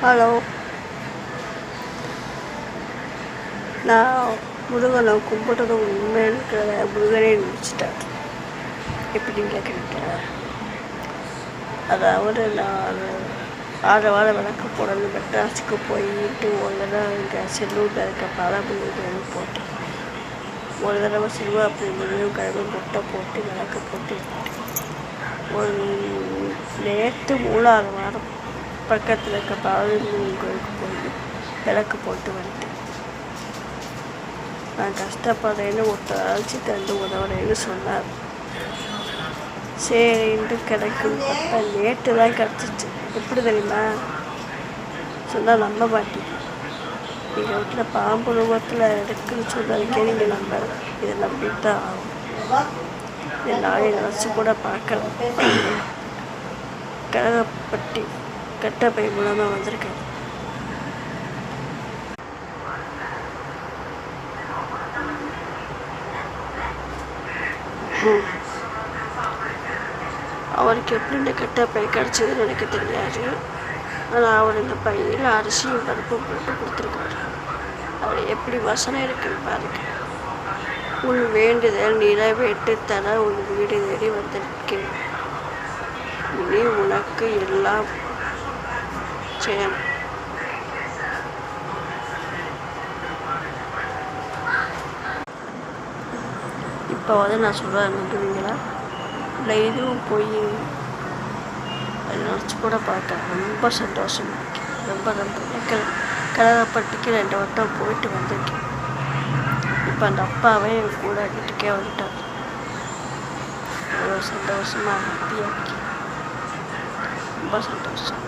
Hello, நான் முருகனை கும்பிட்டது உண்மைன்னு முருகனே நினச்சிட்டார். எப்படின்னு கேட்குறீங்களா? அதாவது நான் 6 வாரம் விளக்கு போடணும். மெட்ராஸுக்கு போயிட்டு ஒரு தடவை இங்கே செல்லூரில் இருக்க பாலமுருகன் போட்டேன். ஒரு தடவை சிறுவாப்பூர் முருகன் கிழமை முட்டை போட்டு விளக்கு போட்டு ஒரு நேற்று 3ஆவது வாரம் பக்கத்தில் இருக்க பாலமுருகன் கோயிலுக்கு போய் விளக்கு போட்டு வந்துட்டேன். நான் கஷ்டப்படுறேன்னு ஒருத்தர் அழைச்சி தந்து உதவுறேன்னு சொன்னார். சரின்ட்டு கிடைக்கும் பார்த்தா நேற்று தான் கிடச்சிச்சு. எப்படி தெரியுமா? சொன்னால் நம்ப மாட்டேன். எங்கள் வீட்டில் பாம்பு ரூபத்தில் இருக்குதுன்னு சொன்னதுக்கே நீங்கள் நம்ப. இதை நம்பிட்டு தான் ஆகும். இதை நானே நினச்சி கூட பார்க்கல. கனகப்பட்டி கட்டப்பை மூலமாக வந்திருக்கேன். அவருக்கு எப்படி இந்த கட்டப்பை கிடச்சதுன்னு எனக்கு தெரியாது. ஆனால் அவர் இந்த பையில் அரிசியும் பருப்பும் போட்டு கொடுத்துருக்காரு. அவர் எப்படி வசனம் இருக்குன்னு பாருங்க. உன் வேண்டுதல் நிறைவேற்று தர உன் வீடு தேடி வந்திருக்கேன். இனி உனக்கு எல்லாம் செய்யணும். இப்போ நான் சொல்கிறேன் நம்புவீங்களா? இல்லை இதுவும் போய் அதை நினச்சி கூட பார்க்க ரொம்ப சந்தோஷமாக இருக்கேன். ரொம்ப கனகப்பட்டிக்கு 2 வட்டம் போயிட்டு வந்திருக்கேன். இப்போ அந்த அப்பாவே என் கூட வீட்டுக்கே வந்துட்டார். அவ்வளோ சந்தோஷமாக ஹாப்பியாக இருக்கேன். ரொம்ப சந்தோஷம்.